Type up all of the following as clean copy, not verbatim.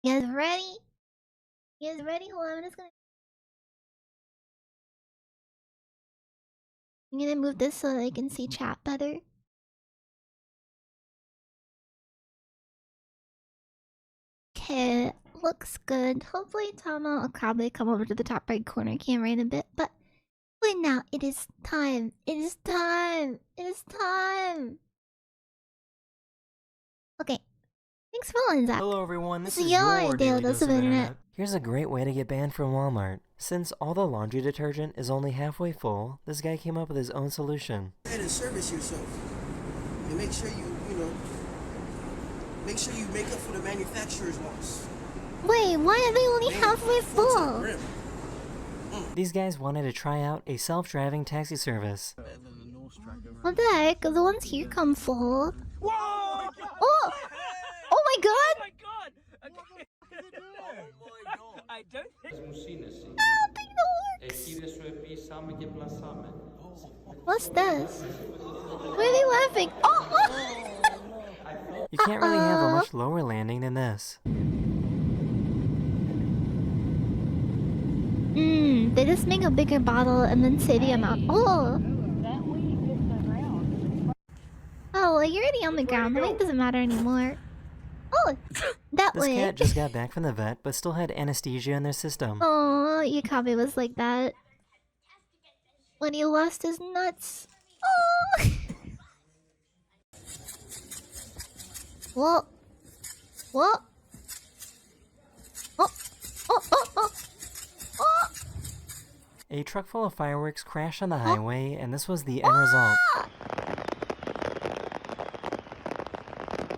You guys ready? You guys ready? Hold on, I'm gonna move this so that I can see chat better. Okay, looks good. Hopefully Tama will probably come over to the top right corner camera in a bit, but wait now, it is time. It is time. It is time. Okay. Thanks for following, Zach. Hello everyone, this It's is your your daily daily dose dose of of internet. internet. Here's a great way to get banned from Walmart. Since all the laundry detergent is only halfway full, this guy came up with his own solution. And service yourself. And make sure make sure you make up for the manufacturer's loss. Wait, why are they only halfway full? These guys wanted to try out a self-driving taxi service. What the heck? The ones here come full. Whoa! Oh! Oh my god! Oh my god! Okay. I don't think... I don't think that works. What's this? Why are they laughing? Oh! You can't really have a much lower landing than this. They just make a bigger bottle and then say the amount. Oh! Oh, well, you're already on the ground. The weight doesn't matter anymore. Oh! That This way. cat just got back from the vet, but still had anesthesia in their system. Oh, Yakabe was like that when he lost his nuts. Oh! Whoa! Whoa! Oh! Oh! Oh! Oh! Oh! A truck full of fireworks crashed on the highway, and this was the end result.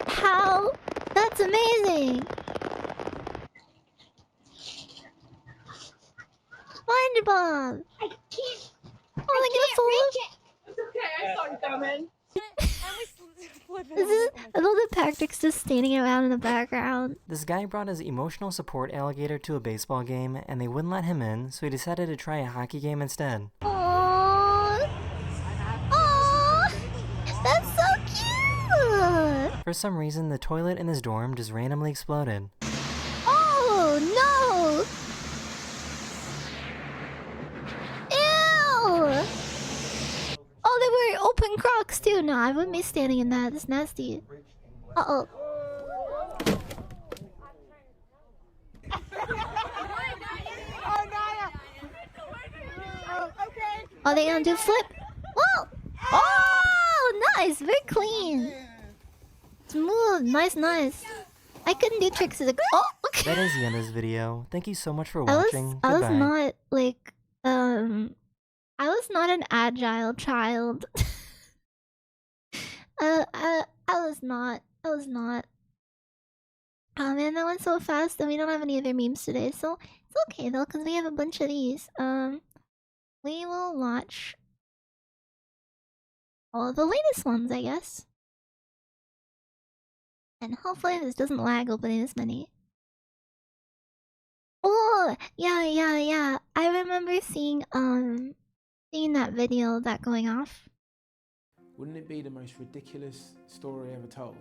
How? That's amazing! SpongeBob! I can't. Oh, they're gonna fall off. It's okay. I saw you coming. I love the Patrick's just standing around in the background. This guy brought his emotional support alligator to a baseball game, and they wouldn't let him in, so he decided to try a hockey game instead. Aww. Aww. That's so cute. For some reason, the toilet in his dorm just randomly exploded. Oh no. Ew. Oh, they were open Crocs too. No, I wouldn't be standing in that. It's nasty. Uh-oh. Are they gonna do flip? Whoa! Oh, nice, very clean, smooth, nice. I couldn't do tricks as a. Oh, okay. That is the end of this video. Thank you so much for I watching. was Goodbye. not like I was not an agile child. I was not. Oh man, that went so fast, and we don't have any other memes today, so it's okay though, cause we have a bunch of these. We will watch all of the latest ones, I guess. And hopefully this doesn't lag opening this many. Oh, yeah. I remember seeing that video of that going off. Wouldn't it be the most ridiculous story ever told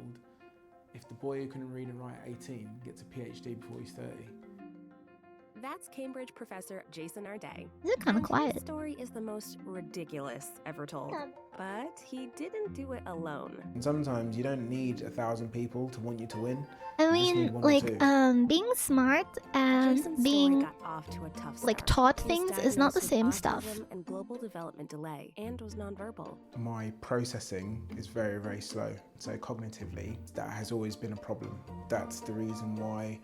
if the boy who couldn't read and write at 18 gets a PhD before he's 30? That's Cambridge professor Jason Arday. Is it kind of quiet? His story is the most ridiculous ever told, but he didn't do it alone. And sometimes you don't need 1,000 people to want you to win. I You just need mean, one or like, two. being smart and Jason's being story got off to a tough like start. taught He was things is not the diagnosed with same stuff. autism and global development delay, and was nonverbal. My processing is very, very slow. So cognitively, that has always been a problem. That's the reason why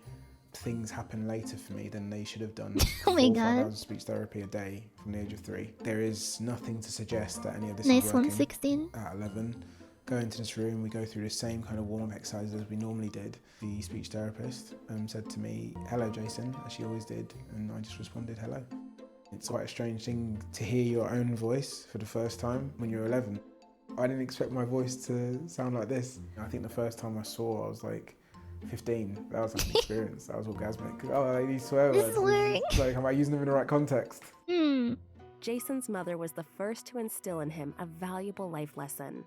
things happen later for me than they should have done. Oh my 4 or 5 god. hours of speech therapy a day from the age of 3. There is nothing to suggest that any of this Nice is working. 116. At 11, go into this room, we go through the same kind of warm-up exercises as we normally did. The speech therapist said to me, "Hello Jason," as she always did, and I just responded, "Hello." It's quite a strange thing to hear your own voice for the first time when you're 11. I didn't expect my voice to sound like this. I think the first time I saw, I was like 15. That was like an experience. That was orgasmic. Oh, these swear words. Swearing. It's like, am I using them in the right context? Jason's mother was the first to instill in him a valuable life lesson.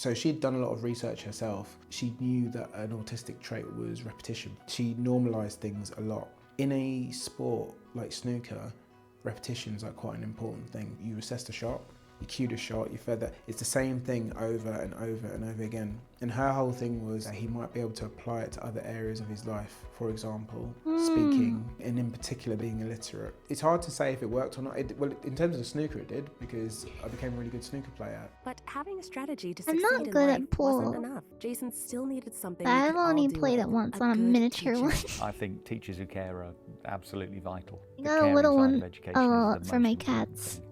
So she'd done a lot of research herself. She knew that an autistic trait was repetition. She normalised things a lot. In a sport like snooker, repetition is like quite an important thing. You assess the shot, you cued a shot, you fed that. It's the same thing over and over and over again. And her whole thing was that he might be able to apply it to other areas of his life. For example, speaking, and in particular being illiterate. It's hard to say if it worked or not. Well, in terms of the snooker it did, because I became a really good snooker player. But having a strategy to I'm succeed not in good life at pool. wasn't enough. Jason still needed something we I've could all only do played with. it once A on a good miniature teacher. one. I think teachers who care are absolutely vital. I The got a caring little side one of education is the for most my important cats. thing.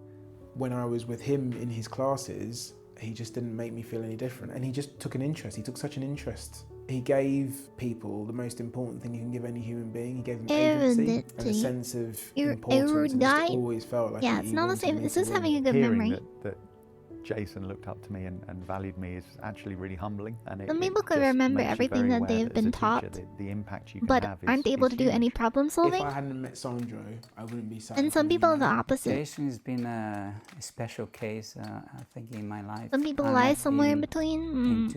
When I was with him in his classes, he just didn't make me feel any different. And he just took an interest. He took such an interest. He gave people the most important thing you can give any human being. He gave them agency and a sense of importance. And just always felt like yeah, it's not the same. It's just having a good Hearing memory. that Jason looked up to me and valued me is actually really humbling. And Some people could remember everything that they've been taught, the impact you can but have aren't is able to do any huge. problem solving. If I hadn't met Sandro, I wouldn't be sat. And some people are the opposite. Jason's been a special case, I think, in my life. Some people I lie met somewhere in him between. In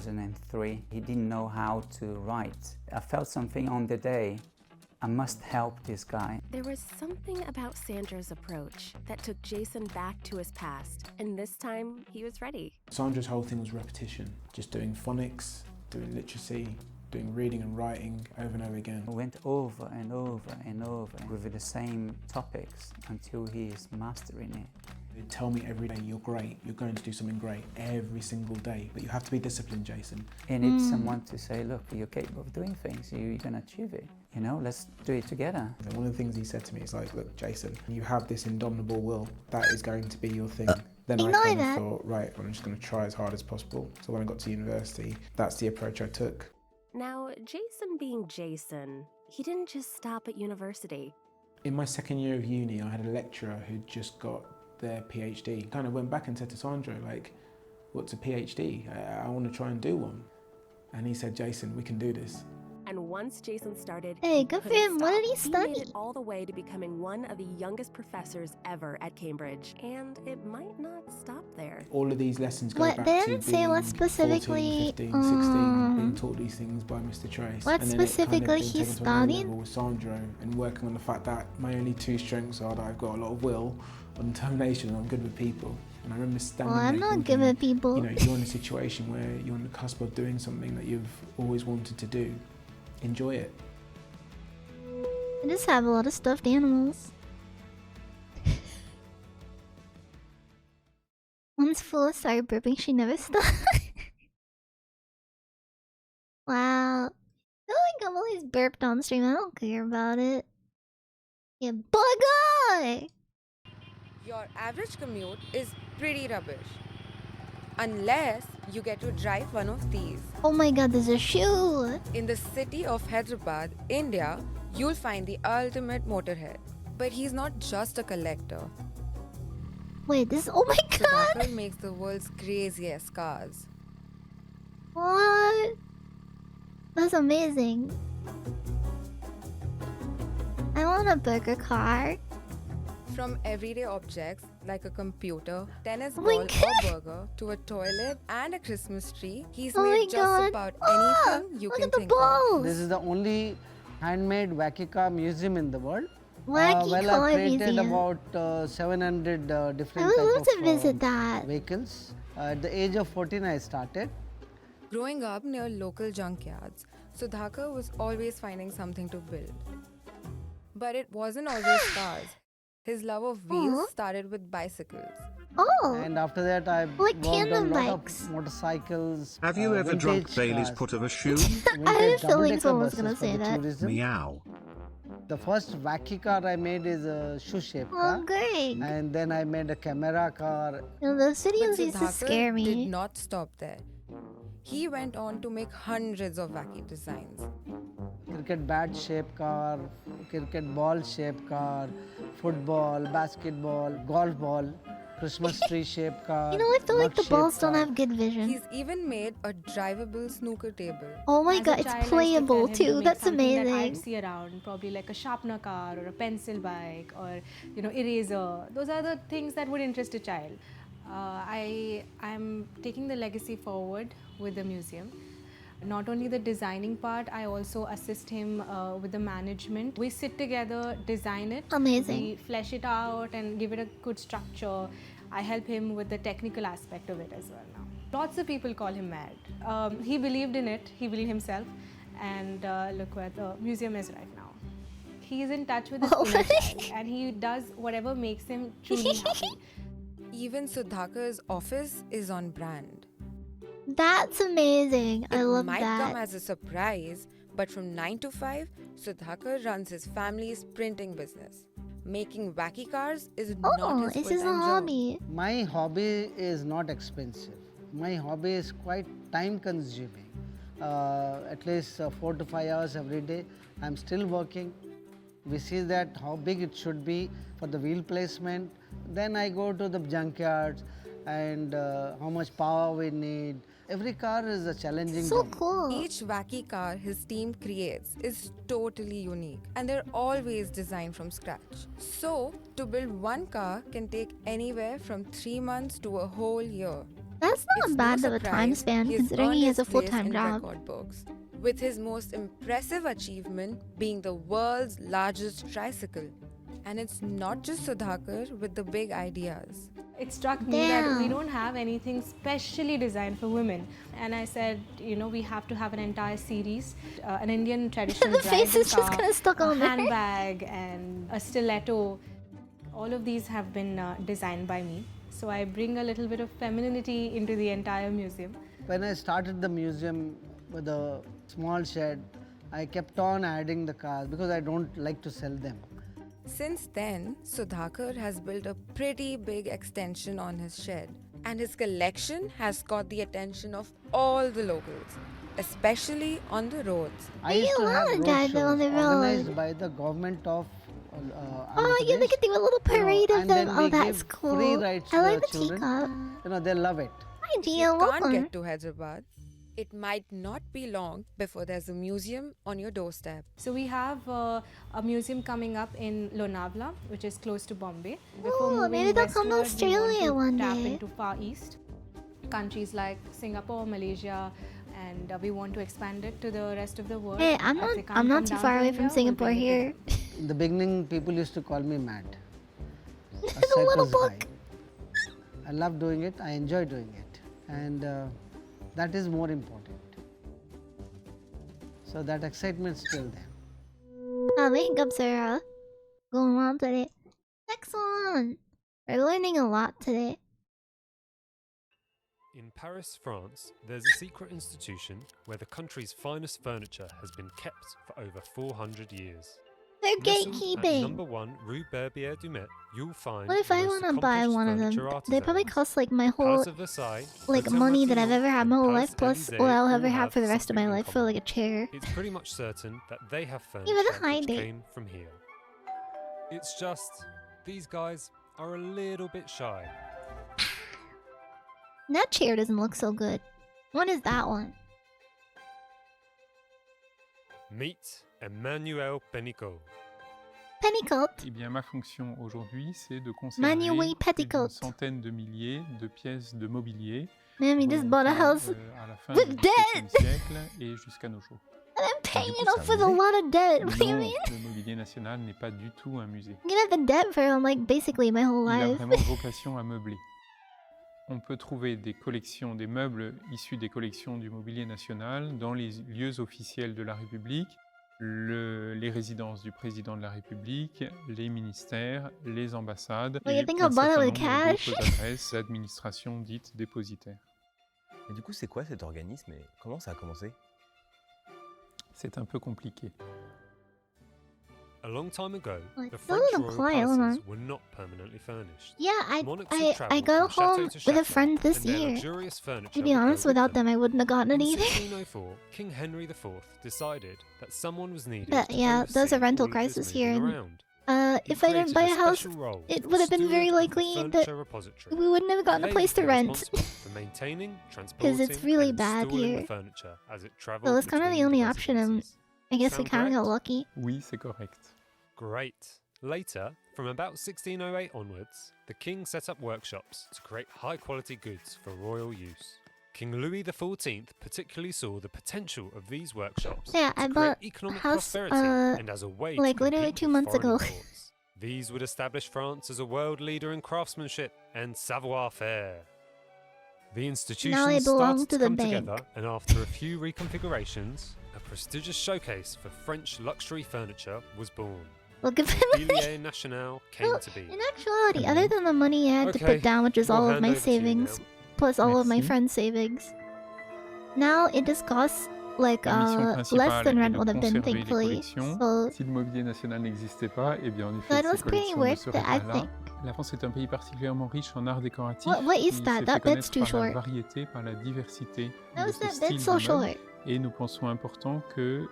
2003, he didn't know how to write. I felt something on the day. I must help this guy. There was something about Sandra's approach that took Jason back to his past, and this time he was ready. Sandra's whole thing was repetition, just doing phonics, doing literacy, doing reading and writing over and over again. I went over and over and over with the same topics until he is mastering it. They'd tell me every day, you're great, you're going to do something great every single day, but you have to be disciplined, Jason. You need someone to say, look, you're capable of doing things, you're going to achieve it. You know, let's do it together. And one of the things he said to me is like, look, Jason, you have this indomitable will, that is going to be your thing. Then I kind of thought, right, I'm just going to try as hard as possible. So when I got to university, that's the approach I took. Now, Jason being Jason, he didn't just stop at university. In my second year of uni, I had a lecturer who'd just got their PhD. Kind of went back and said to Sandro, like, what's a PhD? I want to try and do one. And he said, Jason, we can do this. And once Jason started, Hey, good for him. What did he He made study? it all the way to becoming one of the youngest professors ever at Cambridge. And it might not stop there. All of these lessons go What, back they to didn't say being what specifically, 14, 15, 16, being taught thooght these things by Mr. Trace. What and then it specifically kind of he being taken to another studied? level with Sandro and working on the fact that my only two strengths are that I've got a lot of will and determination and I'm good with people. And I remember standing Well, I'm there not thinking, good with people. You know, you're in a situation where you're on the cusp of doing something that you've always wanted to do. Enjoy it. I just have a lot of stuffed animals. Once Fuwa started burping, she never stopped. Wow. I feel like I'm always burped on stream. I don't care about it. Yeah, bugger! Your average commute is pretty rubbish. Unless you get to drive one of these. Oh my god, there's a shoe! In the city of Hyderabad, India, you'll find the ultimate motorhead. But he's not just a collector. Wait, this. Oh my god! Sudhakar makes the world's craziest cars. What? That's amazing. I want a burger car. From everyday objects like a computer, tennis Oh my ball God. or burger, to a toilet and a Christmas tree, he's Oh my made just God. about Ah, anything you look can at the think of. balls! This is the only handmade wacky car museum in the world. Wacky Well, car I've created museum. about 700 I different would type love to of visit that. vehicles. At the age of 14, I started. Growing up near local junkyards, Sudhakar was always finding something to build. But it wasn't always cars. His love of wheels started with bicycles. Oh! And after that, I Like worked on tandem a lot bikes. of motorcycles. Have you ever drunk vintage Bailey's cars, put of a shoe? I had a vintage feeling double-decker someone was buses gonna for say the that. tourism. Meow. The first wacky car I made is a shoe-shaped Oh, car. great. And then I made a camera car. You know, those But videos used to scare Sudhakar me. did not stop there. He went on to make hundreds of wacky designs. Cricket bat shaped car, cricket ball shaped car, football, basketball, golf ball, Christmas tree shaped car. You know, I feel like the mug-shaped balls don't car. have good vision. He's even made a drivable snooker table. Oh my As a god, child, I it's used to playable tell him to too. make That's something that I'd amazing. see around, probably like a sharpener car or a pencil bike or eraser. Those are the things that would interest a child. I'm taking the legacy forward with the museum. Not only the designing part, I also assist him with the management. We sit together, design it. Amazing. We flesh it out and give it a good structure. I help him with the technical aspect of it as well now. Lots of people call him mad. He believed in it, he believed himself, and look where the museum is right now. He is in touch with his inner child, and he does whatever makes him truly happy. Even Sudhakar's office is on brand. That's amazing. I love It might that. come as a surprise, but from 9 to 5, Sudhakar runs his family's printing business. Making wacky cars is not his it's his full-time job. hobby. My hobby is not expensive. My hobby is quite time consuming. At least 4 to 5 hours every day. I'm still working. We see that how big it should be for the wheel placement. Then I go to the junkyards and how much power we need. Every car is a challenging So job. cool. Each wacky car his team creates is totally unique and they're always designed from scratch. So, to build one car can take anywhere from 3 months to a whole year. That's not It's bad no of a time surprise span he's considering earned he has his a place full-time in job. record books, with his most impressive achievement being the world's largest tricycle. And it's not just Sudhakar with the big ideas. It struck me that we Damn. don't have anything specially designed for women. And I said, you know, we have to have an entire series, an Indian traditional The face driving is just car, kinda stuck a on there. handbag, and a stiletto. All of these have been designed by me. So I bring a little bit of femininity into the entire museum. When I started the museum with a small shed, I kept on adding the cars because I don't like to sell them. Since then, Sudhakar has built a pretty big extension on his shed, and his collection has caught the attention of all the locals, especially on the roads. I used to have wanna road drive them on shows the road. organized by the government of Oh, yeah, they could do a little parade of and them. then Oh, we that's give cool. free rides to I like the children. teacup. You know, they love it. Hi, If Gia, you can't welcome. get to Hyderabad, it might not be long before there's a museum on your doorstep. So we have a museum coming up in Lonavala, which is close to Bombay. Before Ooh, moving maybe they'll come to westward, we want Australia to one tap day. into Far East, countries like Singapore, Malaysia, and we want to expand it to the rest of the world. Hey, If they I'm can't not come too down far to away India, from we'll Singapore bring it to here. In the beginning, people used to call me mad. A little circus book. guy. I love doing it. I enjoy doing it. And that is more important. So that excitement's still there. Oh, my hiccups are going on today. Next one. We're learning a lot today. In Paris, France, there's a secret institution where the country's finest furniture has been kept for over 400 years. They're Nestled gatekeeping. At number 1 Rue Berbier Dumet, you'll find What if the I most want to buy accomplished one of them? furniture They probably artisans. cost like my whole Palace of Versailles, like Hotel money that I've Matignon, ever had and my whole Palace life plus Élysée what I'll all ever have have for the rest of my something in life for common. like a chair. It's pretty much certain that they have Give furniture it a high which date. came from here. It's just, these guys are a little bit shy. That chair doesn't look so good. What is that one? Meet Emmanuel Pénicaud. Petticoat. Eh bien, ma fonction aujourd'hui, c'est de conserver Manuel plus d'une Petticoat. centaine de milliers de pièces de mobilier Man, we just bought a house à la fin with du debt. XVIIe siècle et jusqu'à nos jours. And I'm paying it off with a lot of debt. What do you Non, mean? le Mobilier National n'est pas du tout un musée. I'm gonna have the debt for like basically my whole Il a life. vraiment vocation à meubler. On peut trouver des collections, des meubles issus des collections du Mobilier National dans les lieux officiels de la République, les résidences du président de la République, les ministères, les ambassades Well, you et think un I'll buy certain that with nombre cash? d'autres adresses d'administration dites dépositaires. Et du coup, c'est quoi cet organisme et comment ça a commencé? C'est un peu compliqué. A long time ago, Oh, the it's a French little royal quiet, hold palaces on. were not permanently furnished. Yeah, Monarchs would I travel got from chateau home to with a chateau, friend this and their year. luxurious furniture To be would go honest, with without them I wouldn't have gotten it In either. 1604, King Henry IV decided that someone was needed But to yeah, there's a oversee rental all of this crisis moving here. around. He If I didn't created buy a house, special role it for would have been very steward of the likely that furniture repository. we wouldn't have gotten a They place would to be rent. responsible for maintaining, Because it's transporting, really and bad installing here. the furniture as it So traveled that's kind of the between only the option, and residencies. I guess we Sound kind of got correct? lucky. Oui, c'est correct. Great. Later, from about 1608 onwards, the king set up workshops to create high-quality goods for royal use. King Louis XIV particularly saw the potential of these workshops Yeah, to I create bought economic house prosperity and as a way like to literally compete 2 with months foreign ago. imports. These would establish France as a world leader in craftsmanship and savoir-faire. The Now institutions they belong started to to the come bank. together, and after a few reconfigurations, a prestigious showcase for French luxury furniture was born. Looking for Mobilier National came to be. In actuality, other than the money I had to Okay, put down, which is we'll all of hand my over to you savings, now. plus all of my Merci. friends' savings, now it just costs like La mission less principale than est rent de would have been, conserver les thankfully. collections. So Si le mobilier national n'existait pas, eh bien en effet that ces was pretty collections ne worth seraient it, I pas là. think. La France est un pays particulièrement riche en art décoratif. What is qui that? s'est That fait bit's connaître too par la short. variété, par la diversité How de is ce that style bit de so meuble. short? Et nous pensons important que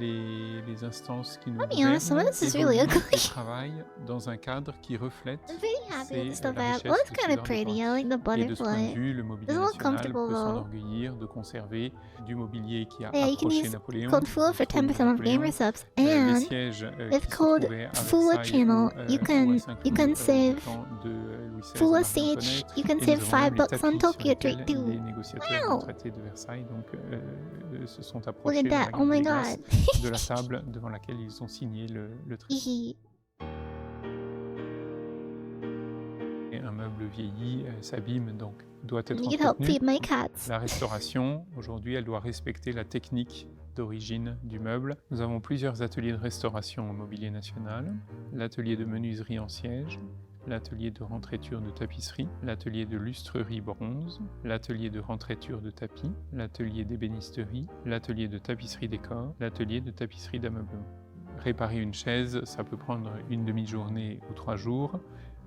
les instances qui nous I'll be honest, some of gouvernent this is really évoluent ugly. et travaillent dans un cadre qui reflète I'm pretty happy with the stuff la I have. richesse Well, it's de kind ces of arts pretty. I décoratifs. like the Et de ce point de butterfly. vue, le It's mobilier a little national comfortable peut though. s'enorgueillir de conserver du mobilier qui a Yeah, you can approché use Napoléon. code Fuwa for 10% of gamer subs, Les and sièges with qui se code trouvaient à Fuwa Versailles channel, ou you à can Saint-Cloud save du temps de Louis XVI et Fuwa Marie-Antoinette. Siege. You can Et save nous avons même les $5 on tapis sur Tokyo lesquels Treat too. les négociateurs Wow. du traité de Versailles donc, se sont Look approchés at dans la that! Oh gare my d'élégance god. de la table devant laquelle ils ont signé le traité. Hehe. Et un meuble vieilli s'abîme, donc doit être You can help entretenu. feed my cats. La restauration, aujourd'hui, elle doit respecter la technique d'origine du meuble. Nous avons plusieurs ateliers de restauration au Mobilier National. L'atelier de menuiserie en siège, l'atelier de rentraiture de tapisserie, l'atelier de lustrerie bronze, l'atelier de rentraiture de tapis, l'atelier d'ébénisterie, l'atelier de tapisserie décor, l'atelier de tapisserie d'ameublement. Réparer une chaise, ça peut prendre une demi-journée ou 3 jours.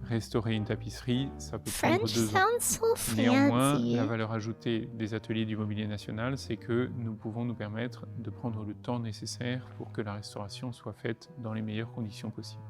Restaurer une tapisserie, ça peut prendre French 2 ans. sounds so Néanmoins, fancy. la valeur ajoutée des ateliers du Mobilier National, c'est que nous pouvons nous permettre de prendre le temps nécessaire pour que la restauration soit faite dans les meilleures conditions possibles.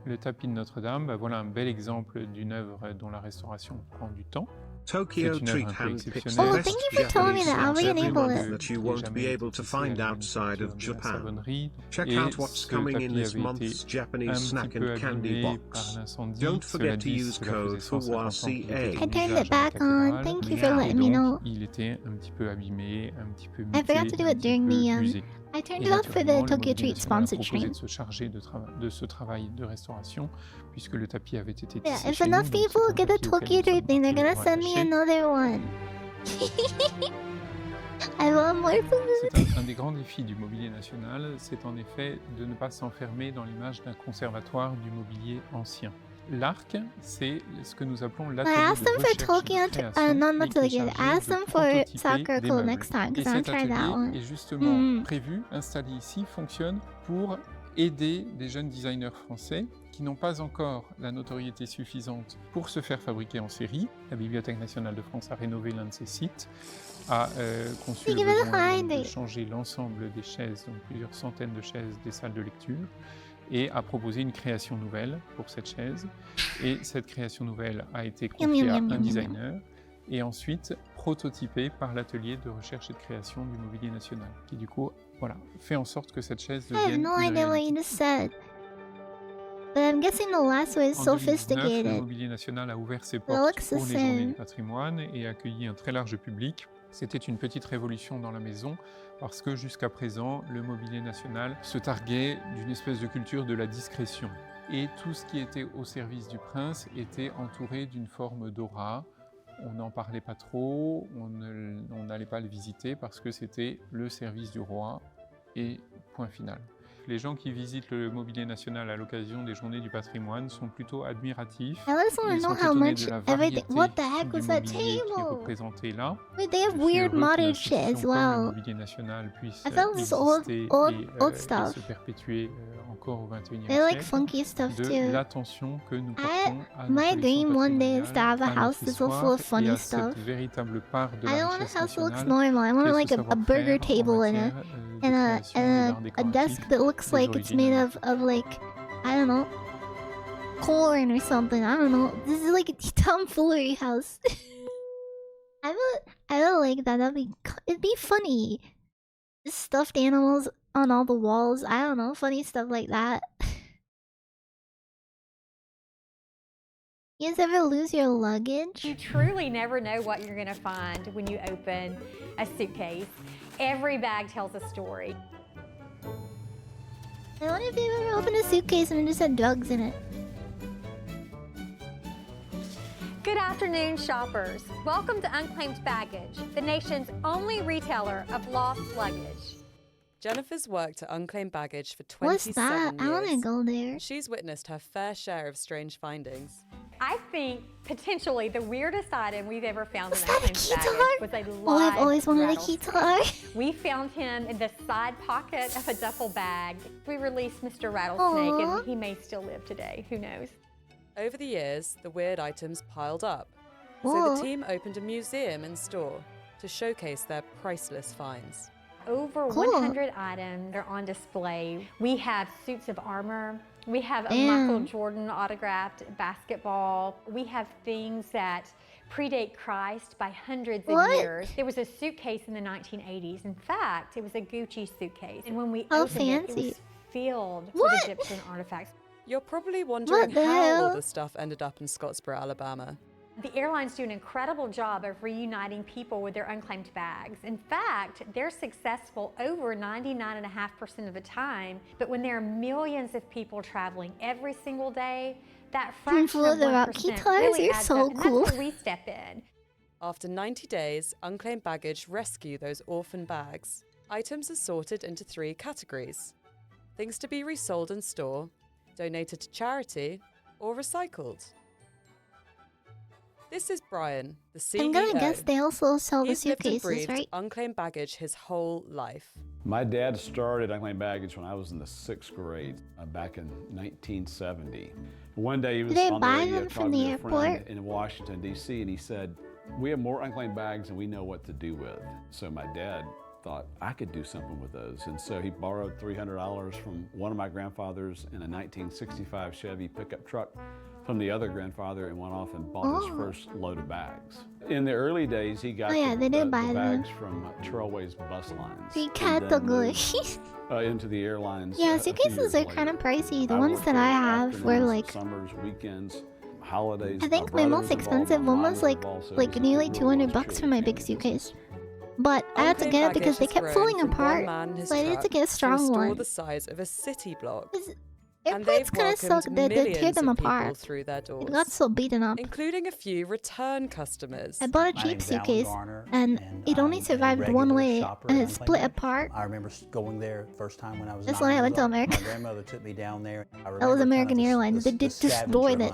Le tapis de Notre-Dame, bah voilà un bel exemple d'une œuvre dont la restauration prend du temps. Tokyo C'est une œuvre Treat un peu handpicks the exceptionnelle. Oh, thank you for telling me that. I'll Japanese re-enable ones it. that you won't be able to find outside of Japan. Check Et out what's ce coming in tapis this avait month's été Japanese un snack petit peu and candy abîmé box. par l'incendie. Don't Cela forget to dit, use cela code faisait 150 ans qu'il était FUWACA. en I turned usage it à la back on. cathédrale. Thank you Et for letting me donc, know. il était un petit peu abîmé, un petit peu I muté, forgot to do un it petit during peu the usé. I turned Et it off for the naturellement, le Tokyo Mobilier Treat National a sponsored proposé stream. de se charger de ce travail de restauration, puisque le tapis avait été tissé Yeah, if chez nous, enough donc people c'est un get the tapis auquel Tokyo nous Treat sommes thing, they're gonna particulièrement send me attachés. another one. I want more food. C'est un des grands défis du mobilier national, c'est en effet de ne pas s'enfermer dans l'image d'un conservatoire du mobilier ancien. L'ARC, c'est ce que nous appelons I l'atelier asked de them for recherche et Tokyo, de création, not et qui est Tokyo. I chargé asked de them for prototyper soccer des cool meubles. next time, Et because I wanna cet try that atelier one. est justement prévu, installé ici, fonctionne pour aider des jeunes designers français qui n'ont pas encore la notoriété suffisante pour se faire fabriquer en série. La Bibliothèque nationale de France a rénové l'un de ses sites, a conçu le besoin de changer l'ensemble des chaises, donc plusieurs centaines de chaises des salles de lecture, et a proposé une création nouvelle pour cette chaise. Et cette création nouvelle a été confiée à un designer et ensuite prototypée par l'atelier de recherche et de création du Mobilier National, qui du coup fait en sorte que cette chaise I have devienne no une idea what réalité. you just said. But I'm guessing the last one is En 2019, le sophisticated. Mobilier National a ouvert ses It portes looks the pour les journées same. du patrimoine et a accueilli un très large public. C'était une petite révolution dans la maison parce que jusqu'à présent, le Mobilier National se targuait d'une espèce de culture de la discrétion. Et tout ce qui était au service du prince était entouré d'une forme d'aura. On n'en parlait pas trop, on n'allait pas le visiter parce que c'était le service du roi et point final. Les gens qui visitent le Mobilier National à l'occasion des Journées du patrimoine sont plutôt admiratifs. I just want Ils to know sont how étonnés much de la everything. variété What the heck du was that mobilier qui est table? représenté là. Wait, they have Je suis weird heureux qu'une modern shit as institution comme le well. Mobilier National puisse I felt this old, exister old et stuff. se perpétuer encore au XXIe They like siècle, funky stuff de too. l'attention que nous portons à nos My collections dream one day is to have a patrimoniales, à house notre that's full histoire of funny et à stuff. cette véritable part de I la don't want richesse a house that looks nationale normal. I want qu'est like ce a burger savoir-faire en table and matière, de a création et d'art a décoratif desk that looks des like it's origines made américaines. of like I don't know corn or something. I don't know. This is like a tomfoolery house. I would like that. It'd be funny. Just stuffed animals on all the walls. I don't know, funny stuff like that. You guys ever lose your luggage? You truly never know what you're gonna find when you open a suitcase. Every bag tells a story. I wonder if you've ever opened a suitcase and it just had drugs in it. Good afternoon, shoppers. Welcome to Unclaimed Baggage, the nation's only retailer of lost luggage. Jennifer's worked at Unclaimed Baggage for What's 27 that? years. I want to go there. She's witnessed her fair share of strange findings. I think potentially the weirdest item we've ever found in Unclaimed Baggage was a live Oh, I've always wanted a rattlesnake. keytar. We found him in the side pocket of a duffel bag. We released Mr. Rattlesnake, Aww. and he may still live today. Who knows? Over the years, the weird items piled up. So Whoa. the team opened a museum in store to showcase their priceless finds. Over Cool. 100 items are on display. We have suits of armor. We have a Damn. Michael Jordan autographed basketball. We have things that predate Christ by hundreds of What? years. There was a suitcase in the 1980s. In fact, it was a Gucci suitcase. And when we How opened it, it fancy. was filled What? with Egyptian artifacts. You're probably wondering What the how all hell? the stuff ended up in Scottsboro, Alabama. The airlines do an incredible job of reuniting people with their unclaimed bags. In fact, they're successful over 99.5% of the time. But when there are millions of people traveling every single day, that fraction full of of the 1% rock guitars? really You're adds so up, and cool. that's where we step in. After 90 days, Unclaimed Baggage rescue those orphan bags. Items are sorted into 3 categories: things to be resold in store, donated to charity, or recycled. This is Brian, the CEO. I'm gonna guess they also sell the He's lived and suitcases, breathed right? Unclaimed Baggage his whole life. My dad started Unclaimed Baggage when I was in the 6th grade, back in 1970. One day he was Did they on the buy radio them from talking the to a friend airport? in Washington, D.C., and he said, "We have more unclaimed bags than we know what to do with." So my dad thought I could do something with those. And so he borrowed $300 from one of my grandfathers in a 1965 Chevy pickup truck from the other grandfather and went off and bought his first load of bags. In the early days, he got Oh, yeah, the, they did the buy them. bags from Trailways bus lines. Three and then categories. moved, into the airlines. Yeah, a few suitcases years are later. kind of pricey. The I ones worked that there I have were afternoons, like, summers, weekends, holidays. I think my most expensive one was like nearly 200 bucks for my big suitcase. But I had to Unclaimed get it because Baggage they has kept grown falling from one apart, man and his so I needed to truck get a strong store one. the size of a city block. And Airports they've kind of suck. welcomed They tear millions them of people apart. through their doors, It got so beaten up. including a few return customers. I bought a cheap suitcase, and it only survived one way, and it split apart. I remember going there first time when I was That's 9 when I years went to old. America. My grandmother took me down there. I That was remember kind of American the- Airlines. the They did scavenger destroyed it.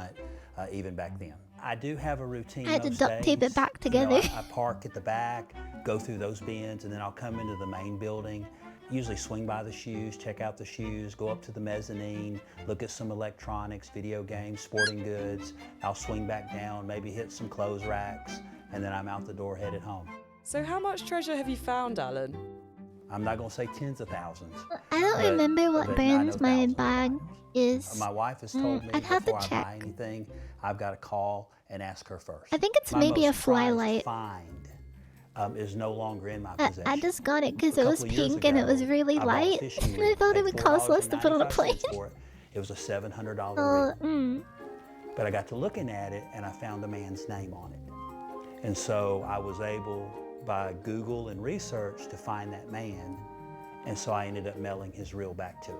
hunt, even back then. I do have a routine. I had to most duct tape days. it back You know, together. I park at the back, go through those bins, and then I'll come into the main building. Usually swing by the shoes, check out the shoes, go up to the mezzanine, look at some electronics, video games, sporting goods. I'll swing back down, maybe hit some clothes racks, and then I'm out the door headed home. So how much treasure have you found, Alan? I'm not gonna say tens of thousands. I don't but- remember what but I brands know my bag is. My wife has told me I'd have to before I check. buy anything, I've got to call and ask her first. I think it's My maybe a most prized Flylight. find is no longer in my I possession. just got it because A it was couple of years pink and it ago, was really I bought a light, fishing and I reel, thought it paid would cost less to put on a plane. $4.95 for it. It was a $700 So, reel. But I got to looking at it and I found a man's name on it. And so I was able, by Google and research, to find that man. And so I ended up mailing his reel back to him.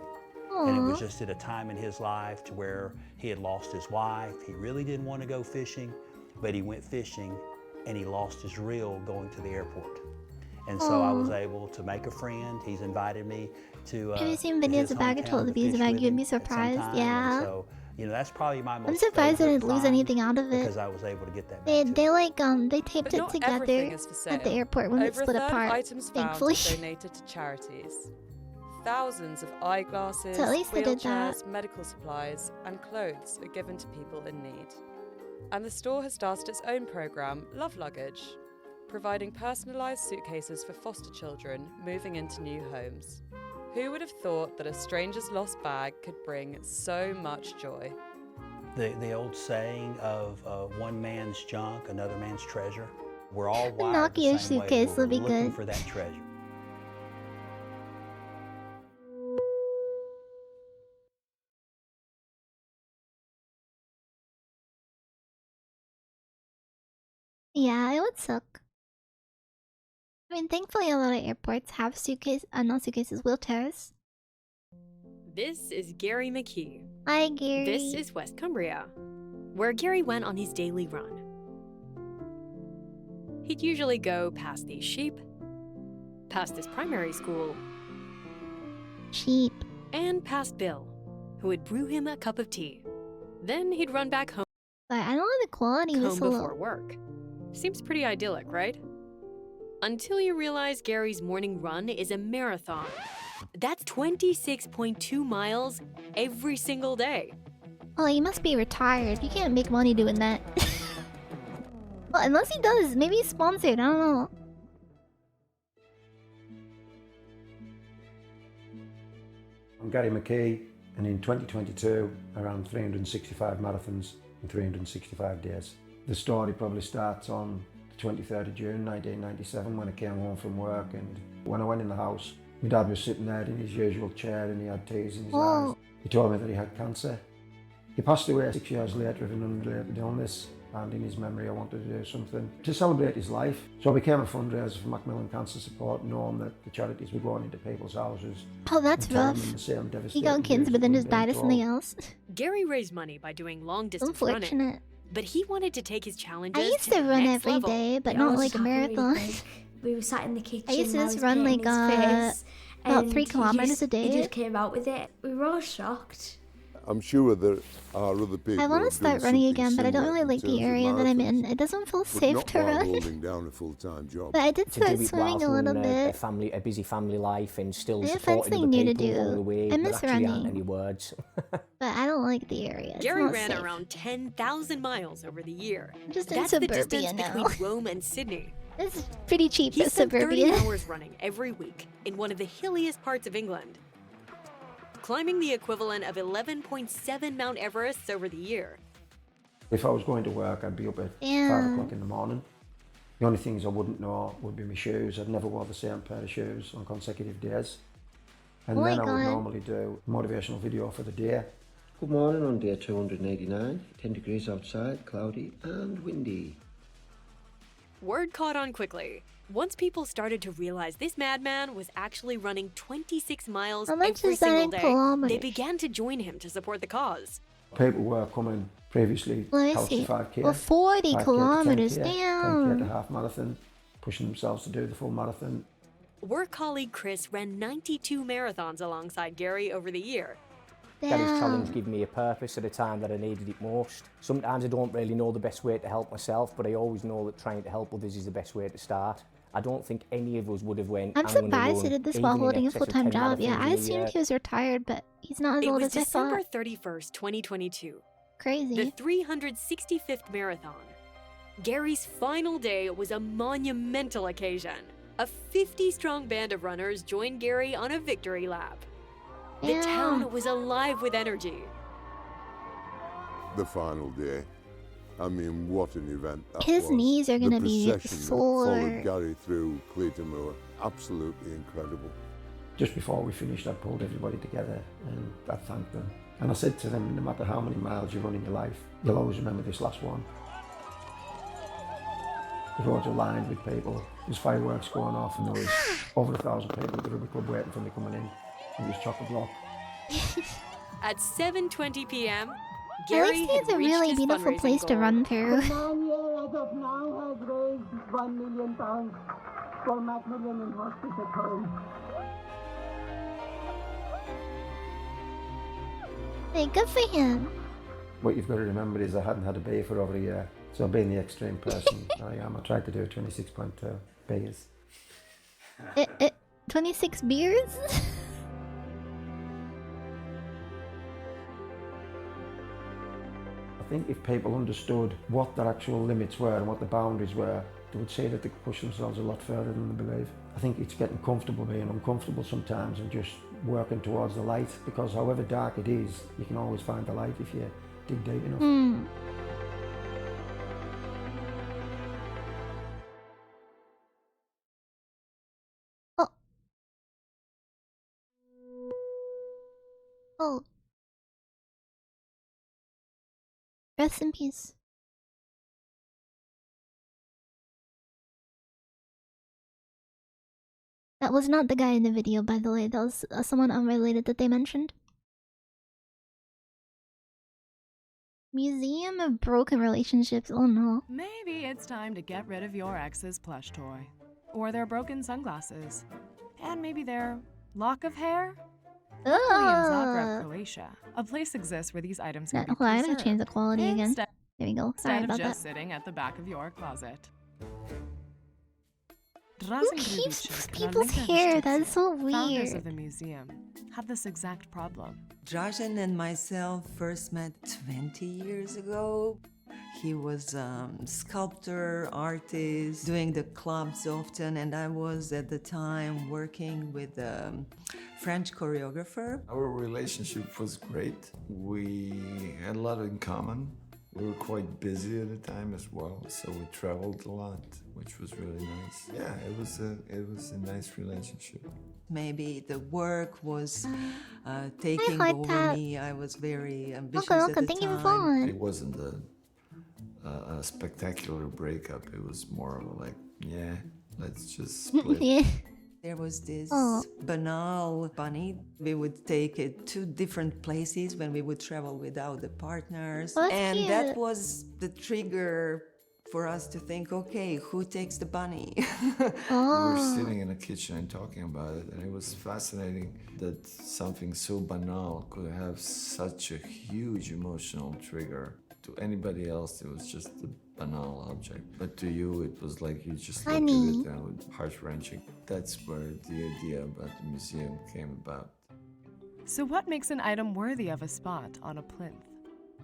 And it was Aw. just at a time in his life to where he had lost his wife. He really didn't want to go fishing, but he went fishing and he lost his reel going to the airport. And so I was Aw. able to make a friend. He's invited me to Have you seen to videos his of bag? I hometown told to the bees fish bag. with You'd him be at some surprised. time. Yeah. And so, you know, that's probably my most I'm surprised I favorite didn't lose find anything out of it. because I was able to get that back They to they like they taped But it not together everything is for sale. at the airport when it Over split a third apart. of items found Thankfully. are donated to charities. Thousands of eyeglasses, So at least they did wheelchairs, that. medical supplies, and clothes are given to people in need. And the store has started its own program, Love Luggage, providing personalised suitcases for foster children moving into new homes. Who would have thought that a stranger's lost bag could bring so much joy? The old saying of one man's junk, another man's treasure. We're all A wired the Nokia same way. suitcase We're would be looking good. for that treasure. Yeah, it would suck. I mean, thankfully a lot of airports have not suitcases, wheelchairs. This is Gary McKee. Hi, Gary. This is West Cumbria, where Gary went on his daily run. He'd usually go past these sheep, past his primary school, sheep, and past Bill, who would brew him a cup of tea. Then he'd run back home. But I don't know, the quality was home a before little... work. Seems pretty idyllic, right? Until you realize Gary's morning run is a marathon. That's 26.2 miles every single day. Oh, he must be retired. You can't make money doing that. Well, unless he does. Maybe he's sponsored. I don't know. I'm Gary McKee, and in 2022, I ran 365 marathons in 365 days. The story probably starts on the 23rd of June 1997 when I came home from work, and when I went in the house, my dad was sitting there in his usual chair and he had tears in his eyes. He told me that he had cancer. He passed away 6 years later of an unrelated illness, and in his memory I wanted to do something to celebrate his life. So I became a fundraiser for Macmillan Cancer Support, knowing that the charities were going into people's houses. Oh, that's rough. He got kids but then just died of something else. Gary raised money by doing long-distance Unfortunate. running, but he wanted to take his challenges I used to to the run next every level. day, but not like a marathon. We were sat in the kitchen. I used to while just he was run painting like his face, about and 3 he kilometers just- a day. He just came out with it. We were all shocked. I'm sure there are other people. I want who to have done start running something again, but I don't similar really like in the terms of area that I'm in. marathons, It doesn't feel but safe not to while run. holding down a full-time job. But I did To start do it swimming whilst a little running bit. a busy family life and still I have supporting something other new to people along do. the way. I Not miss actually aren't running. any words. But I don't like the area. It's Gary not ran safe. around 10,000 miles over the year. Just in That's the suburbia distance now. between Rome and Sydney. It's pretty cheap He for spent 30 suburbia. hours running every week in one of the hilliest parts of England, climbing the equivalent of 11.7 Mount Everests over the year. If I was going to work, I'd be up at 5 Damn. o'clock in the morning. The only things I wouldn't know would be my shoes. I'd never wore the same pair of shoes on consecutive days. And Oh my then I would God. normally do a motivational video for the day. Good morning on day 289, 10 degrees outside, cloudy and windy. Word caught on quickly. Once people started to realize this madman was actually running 26 miles How much every is that single in day, kilometers? they began to join him to support the cause. People were coming previously Let me couch see. to 5k. Well, 40 5K to kilometers, 10K, 10K damn. to half marathon, pushing themselves to do the full marathon. Work colleague Chris ran 92 marathons alongside Gary over the year. Gary's challenge gave me a purpose at a time that I needed it most. Sometimes I don't really know the best way to help myself, but I always know that trying to help others is the best way to start. I don't think any of us would have went. I'm gonna surprised he run did this even while in holding a excess of full-time 10 job. Yeah, marathons I in a assumed year. he was retired, but he's not as It old was as I December thought. 31st, 2022. Crazy. The 365th marathon. Gary's final day was a monumental occasion. A 50-strong band of runners joined Gary on a victory lap. The Yeah. town was alive with energy. The final day. I mean, what an event that His was. knees are gonna The be procession that sore. followed Gary through Clayton Moor, absolutely incredible. Just before we finished, I pulled everybody together and I thanked them. And I said to them, no matter how many miles you run in your life, you'll always remember this last one. The roads were lined with people. There's fireworks going off and there was over 1,000 people at the rugby club waiting for me coming in. It was chock-a-block. At 7:20 p.m., At Gary least had it's a reached really his beautiful fundraising place to goal. run through. The man here as of now has raised £1 million for Macmillan and Hospice at home. Hey, good for him. What you've got to remember is I hadn't had a beer for over a year. So being the extreme person I am, I tried to do 26.2 beers. 26 beers? I think if people understood what their actual limits were and what the boundaries were, they would say that they could push themselves a lot further than they believe. I think it's getting comfortable being uncomfortable sometimes and just working towards the light, because however dark it is, you can always find the light if you dig deep enough. Oh. Rest in peace. That was not the guy in the video, by the way. That was someone unrelated that they mentioned. Museum of Broken Relationships. Oh no. Maybe it's time to get rid of your ex's plush toy. Or their broken sunglasses. And maybe their lock of hair? Luckily in Zagreb, Croatia, a place exists where these items can be Hold on, I'm preserved. gonna change the quality again. Instead There we go. Sorry of about just that. sitting at the back of your closet. Who keeps people's hair? That's so Founders weird. of the museum have this exact problem. Dražen and myself first met 20 years ago. He was a sculptor, artist, doing the clubs often, and I was at the time working with a French choreographer. Our relationship was great. We had a lot in common. We were quite busy at the time as well, so we traveled a lot, which was really nice. Yeah, it was a nice relationship. Maybe the work was taking over me. I was very ambitious at the thank you for time. following. It wasn't a spectacular breakup. It was more of like, yeah, let's just split. Yeah. There was this banal bunny. We would take it to different places when we would travel without the partners. Oh, that's and cute. that was the trigger for us to think, okay, who takes the bunny? We were sitting in the kitchen and talking about it, and it was fascinating that something so banal could have such a huge emotional trigger. To anybody else, it was just a banal object. But to you, it was like you just looked at it and it was heart-wrenching. That's where the idea about the museum came about. So what makes an item worthy of a spot on a plinth?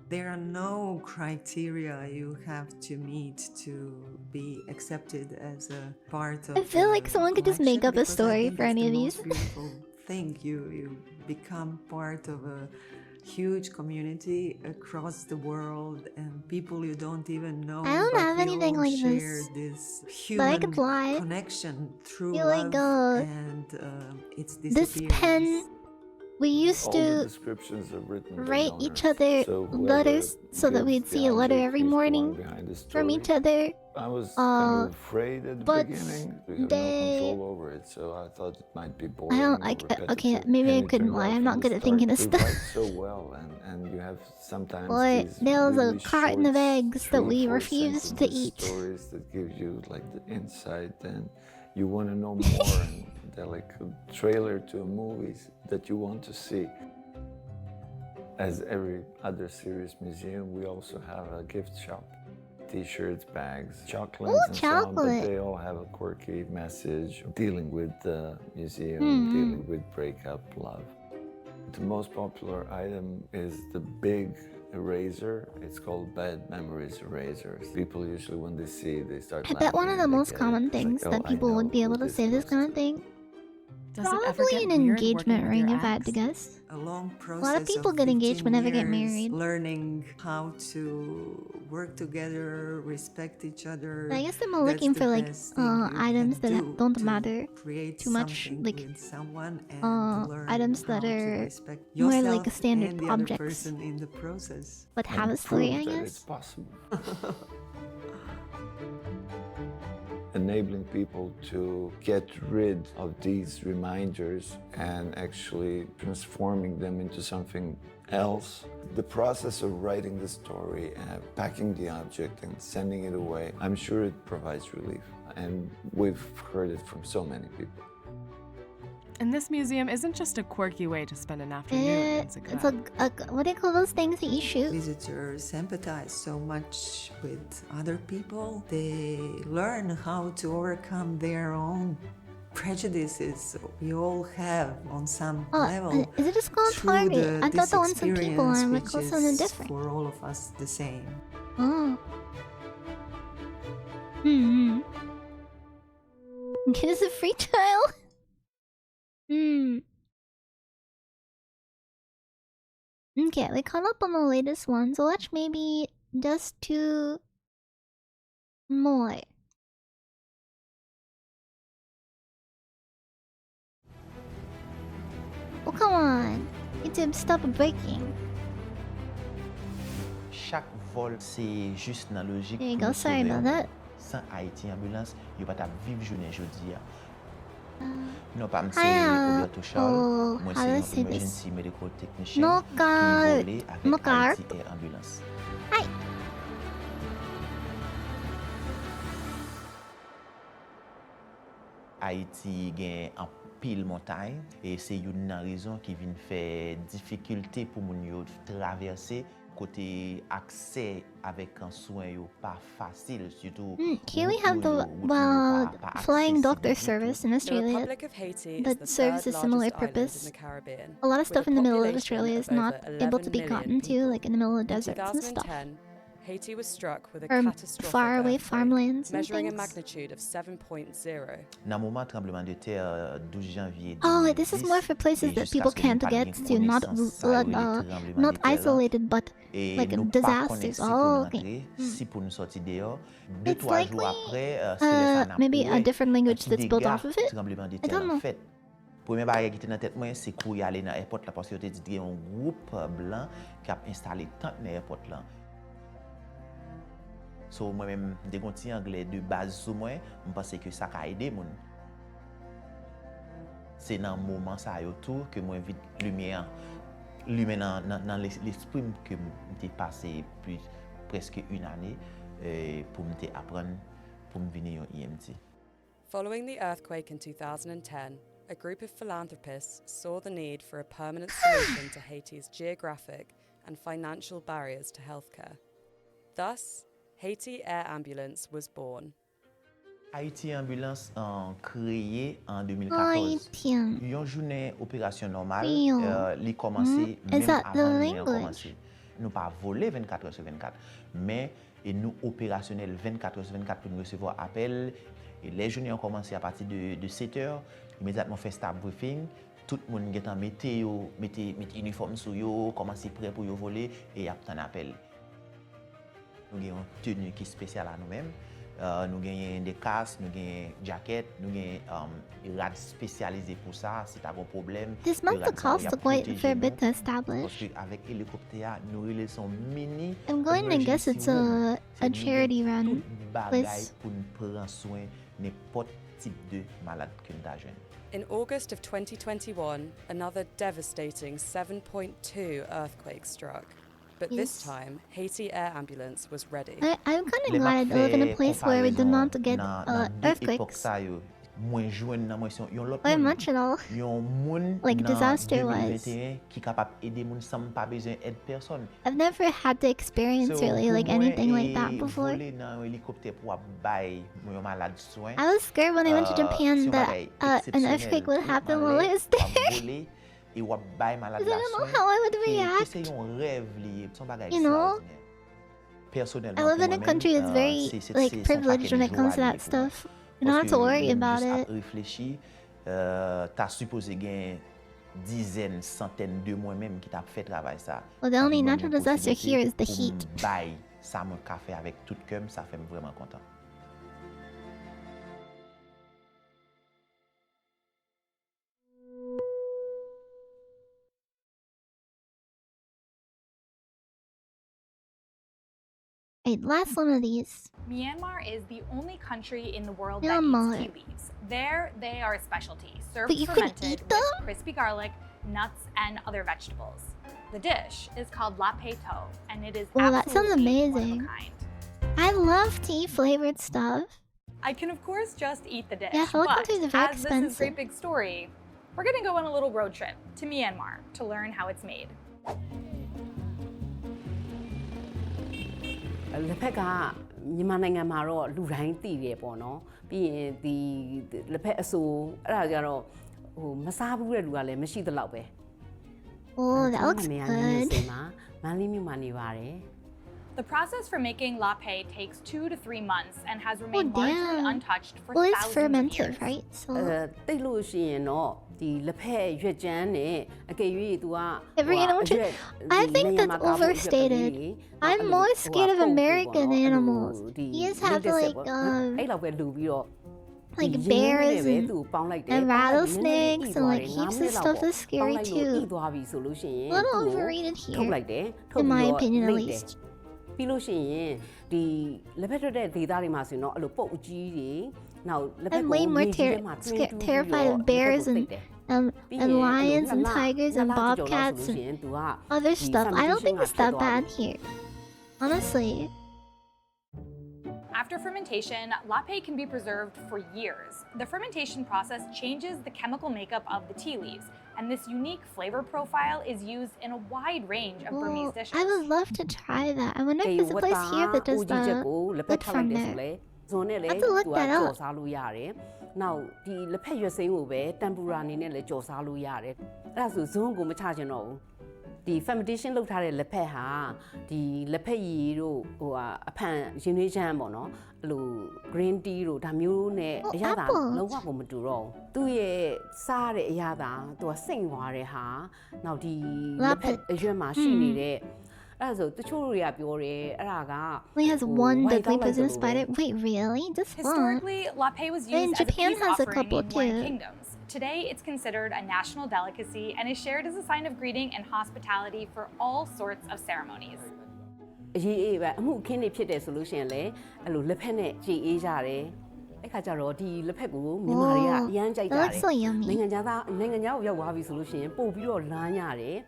There are no criteria you have to meet to be accepted as a part of I feel like someone could just make up a because I story think for it's any the of most these. beautiful thing. You become part of a huge community across the world, and people you don't even know. I don't but have we anything all like share this. this But I human could lie. connection through Feel love, like, and it's this disappearance. pen, we used All the to descriptions are written by write donors. each other So whoever letters so that gives we'd the see a letter object every is the one morning behind the from story. each other. I was kind of afraid at the but beginning. We have they- no control over it, so I thought it might be boring. I don't. or repetitive. Okay, maybe And I it couldn't turned lie. out I'm from not the good at start, thinking of we stuff. write so well, and you have sometimes But these there was really a carton of short eggs that we 3-4 refused to sentence eat. Stories that give you like the insight, and you want to know more, and they're like a trailer to a movie that you want to see. As every other serious museum, we also have a gift shop. T-shirts, bags, chocolates, and so on, but chocolate. they all have a quirky message dealing with the museum, Mhm. dealing with breakup, love. The most popular item is the big eraser. It's called Bad Memories erasers. People usually, when they see it, they start I bet one of laughing the and they most get it. common It's like, things "Oh, that I people know would be able who to this say this goes kind of to." thing. Does it ever Probably get an weird working engagement with ring, your if I had to ex? guess. A long A process. lot of people of get engaged 15 but never get years, married. Learning how to work together, respect each other. I guess I'm That's looking the for like best thing you items can that do don't to matter create too much, something like with someone and to learn items how that to are respect more like yourself a standard and the other objects, person in the process. but have And a story, prove I that guess. it's possible. Enabling people to get rid of these reminders and actually transforming them into something else. The process of writing the story and packing the object and sending it away, I'm sure it provides relief. And we've heard it from so many people. And this museum isn't just a quirky way to spend an afternoon in It's Zagreb. a what do you call those things that you shoot? Visitors empathize so much with other people. They learn how to overcome their own prejudices we all have on some level. Is it just called through Target? I thought this the one some people experience, on like which called something is different. for all of us the same. Oh. Hmm. Get us a free trial. Okay, we caught up on the latest one, so let's maybe just 2 more. Oh, come on. YouTube, stop breaking. Chaque vol, c'est juste dans la logique. There you pour go, nous sorry sauver. about that. Sans Haiti Ambulance, il n'y a pas de vivre journée aujourd'hui. Non, pas Hi, Roberto Charles. oh, Moi, how do I c'est say un this? emergency medical technician Mocha- qui volait avec Mocha- Haiti Air Ambulance. Hi. Haïti gen en pile montagne et c'est une raison qui vient faire difficulté pour moun yo traverser côté accès avec un soin yo pas facile surtout. Here we have the flying doctor service in Australia Republic of Haiti is that the serves third a similar largest island purpose. in the Caribbean, A lot of with stuff a in the middle of population Australia is of not over able to 11 be million gotten to, people. like in the middle of In deserts and stuff. 2010, Haiti was struck with a Or catastrophic far away earthquake, farmlands and measuring a things. magnitude of 7.0. Dans le moment tremblement de terre 12 janvier. Oh, this is more for places that people can't get to, not isolated, but like disasters. Oh, okay. Si pour nous sortir dehors, It's 2-3 jours après, maybe a different language that's built off of it. Tremblement de I terre don't en know. fait. Premier bagage qui était dans tête moi c'est courir aller dans l'aéroport là parce que tu dit un groupe blanc qui a installé tente dans l'aéroport là. So moi même des conti anglais de base sur moi, je pense que ça a aidé moun. C'est dans moment ça yo tout que moi vite lumière dans l'esprit que m'était passé plus presque une année pour m'était apprendre pour me venir au EMT. Following the earthquake in 2010, a group of philanthropists saw the need for a permanent solution to Haiti's geographic and financial barriers to healthcare. Thus, Haiti Air Ambulance was born. Haiti Air Ambulance créé en 2014. Haitien. Une journée opération normale, Real. il commençait Is même that the avant de language? commencer. Nous pas voler 24 heures sur 24, mais nous opérationnels 24 heures sur 24 pour nous recevoir appel. Et les journées ont commencé à partir de 7 heures. Immédiatement fait staff briefing. Tout le monde est en météo, mettez uniforme sur yo, commencez prêt pour yo voler et y a un appel. Nous avons une tenue qui est spéciale à nous-mêmes. Nous avons des casques, nous avons des jackets, nous avons des rades spécialisées pour ça. Si tu as un problème, This must have cost quite a fair bit to parce establish. qu'avec l'hélicoptère, nous relèvons mini. I'm going to guess it's a charity run Bagaille place. pour nous prendre soin n'importe type de malade que nous avons. In August of 2021, another devastating 7.2 earthquake struck. But this Yes. time, Haiti Air Ambulance was ready. I'm kind of glad I live in a place where we do not get earthquakes. Or much at all. Like disaster-wise. I've never had to experience really like anything like that before. I was scared when I went to Japan that an earthquake would happen while I was there. Because I don't know how I would react. You know? I live in a country that's very like privileged when it comes to that stuff. You don't have to worry about it. T'as supposé gagner dizaines, centaines de mois même qui t'a fait travail ça. Well, the only natural disaster here is the heat. Bye, ça mon café avec tout cœur, ça fait vraiment content. Right, last one of these. Myanmar is the only country in the world Myanmar. that eats tea leaves. There, they are a specialty, served But you can fermented eat with them? crispy garlic, nuts, and other vegetables. The dish is called la pei to, and it is Well, that sounds absolutely one of a amazing. kind. I love tea flavored stuff. I can of course just eat the dish, Yeah, whole but countries are very as this is expensive. Great Big Story, we're gonna go on a little road trip to Myanmar to learn how it's made. လက်ဖက်ကမြန်မာနိုင်ငံမှာတော့လူတိုင်းသိတယ်ပေါ့နော်ပြီးရင်ဒီလက်ဖက်အဆိုးအဲ့ဒါကြတော့ဟိုမစားဘူးတဲ့လူကလည်းမရှိသလောက်ပဲ Oh, that looks good. မန္တလေးမြို့မှာနေပါတယ် The process for making la pei takes 2 to 3 months and has remained Oh, largely damn. untouched for Well, it's thousands of fermented, years. right? So တိတ်လို့ရှိရင်တော့ဒီလက်ဖက်ရွက်ကြမ်းနဲ့အကယ်၍ तू က Ever you know what I think that's overstated. I'm more scared of American animals. These have like အဲ့လောက်ပဲလူပြီးတော့ like bears and rattlesnakes and like heaps of stuff that's scary too. A little overrated here, in my opinion at least. ပြီးလို့ရှိရင်ဒီလက်ဖက်ထွက်တဲ့ဒေသတွေမှာဆိုရင်တော့အဲ့လိုပုတ်ကြီးတွေ I'm way more terrified of bears and lions and tigers and bobcats and other stuff. I don't think it's that bad here. Honestly. After fermentation, lape can be preserved for years. The fermentation process changes the chemical makeup of the tea leaves, and this unique flavor profile is used in a wide range of Burmese dishes. I would love to try that. I wonder if there's a place here that does the look from there. I have to look that up. နောက်ဒီလက်ဖက်ရွက်စိမ်းကိုပဲတမ်ပူရာအနေနဲ့လည်းကြော်စားလို့ရတယ်။အဲ့ဒါဆိုဇွန်းကိုမချချင်တော့ဘူး။ဒီ fermentation လုပ်ထားတဲ့လက်ဖက်ဟာဒီလက်ဖက်ရည်တို့ဟိုအဖန်ရင်သွေးချမ်းပေါ့နော်။အဲ့လို green tea တို့ဒါမျိုးနဲ့အရသာလုံးဝကိုမတူတော့ဘူး။သူ့ရဲ့စားတဲ့အရသာသူကစိတ်သွားတဲ့ဟာနောက်ဒီလက်ဖက်အရွက်မှာရှိနေတဲ့ He has one deadly poisonous spider. Wait, really? This one? Historically, lape was used in Japan as a peace has a offering couple in warring too. kingdoms. Today, it's considered a national delicacy and is shared as a sign of greeting and hospitality for all sorts of ceremonies. အရေးအေးပဲအမှုအခင်းတွေဖြစ်တယ်ဆိုလို့ရှိရင်လည်းအဲ့လိုလက်ဖက်နဲ့ကြည်အေးကြတယ်အဲ့ခါကျတော့ဒီလက်ဖက်ကိုမြန်မာတွေကအရန်ကြိုက်ကြတယ်နိုင်ငံခြားကိုရောက်သွားပြီဆိုလို့ရှိရင်ပို့ပြီးတော့လမ်းရတယ်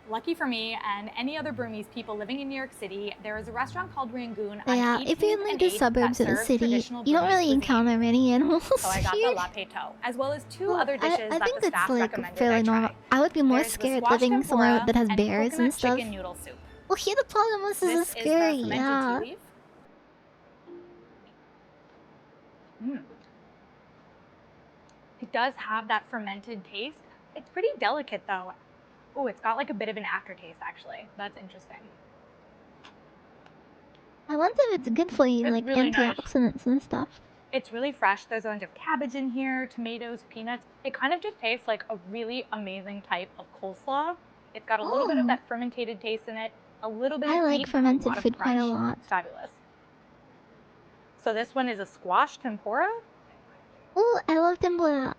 Lucky for me and any other Burmese people living in New York City, there is a restaurant called Rangoon. Yeah, if you live in the suburbs of the city, you don't really encounter many animals. So I got the lape toe, as well as two other dishes I that think the staff that's like recommended fairly I try. normal. I would be more There's the scared squash living somewhere tempura that has and bears and coconut stuff. chicken noodle soup. Well, here the hippopotamus is scary. Yeah. It does have that fermented taste. It's pretty delicate though. Oh, it's got like a bit of an aftertaste actually. That's interesting. I wonder if it's good for you, It's like really antioxidants and stuff. It's really fresh. There's a bunch of cabbage in here, tomatoes, peanuts. It kind of just tastes like a really amazing type of coleslaw. It's got a little bit of that fermented taste in it, a little bit of I like heat, fermented a lot of food quite a crunch. lot. It's fabulous. So this one is a squash tempura. Oh, I love tempura.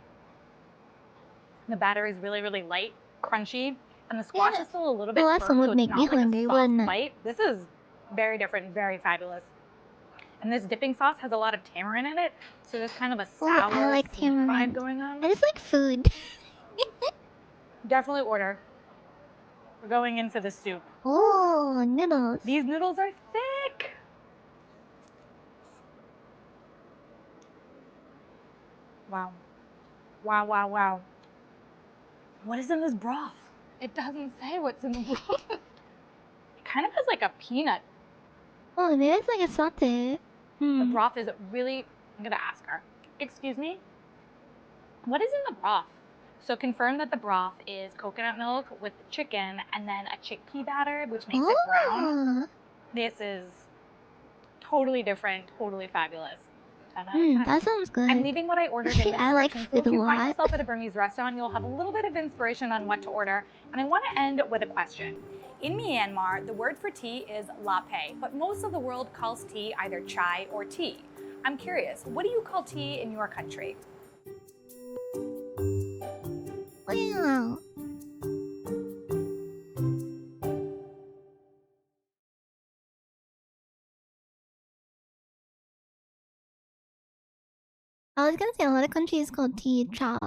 The batter is really, really light, crunchy, and the squash is still a little bit The last one firm, would so make it's me not like hungry, a soft wouldn't it? bite. This is very different, very fabulous. And this dipping sauce has a lot of tamarind in it, so there's kind of a sour I like sweet vibe tamarind. going on. I just like food. Definitely order. We're going into the soup. Oh, noodles. These noodles are thick. Wow. Wow, wow, wow. What is in this broth? It doesn't say what's in the broth. It kind of has like a peanut. Oh, maybe it's like a saute. The broth is really, I'm gonna ask her. Excuse me? What is in the broth? So confirm that the broth is coconut milk with chicken and then a chickpea batter, which makes it brown. This is totally different, totally fabulous. 10 out of 10. That sounds good. I'm leaving what I ordered in the I like description, so food if you a find lot. yourself at a Burmese restaurant, you'll have a little bit of inspiration on what to order. And I want to end with a question. In Myanmar, the word for tea is lape, but most of the world calls tea either chai or tea. I'm curious, what do you call tea in your country? Wow. I was gonna say a lot of countries called tea cha.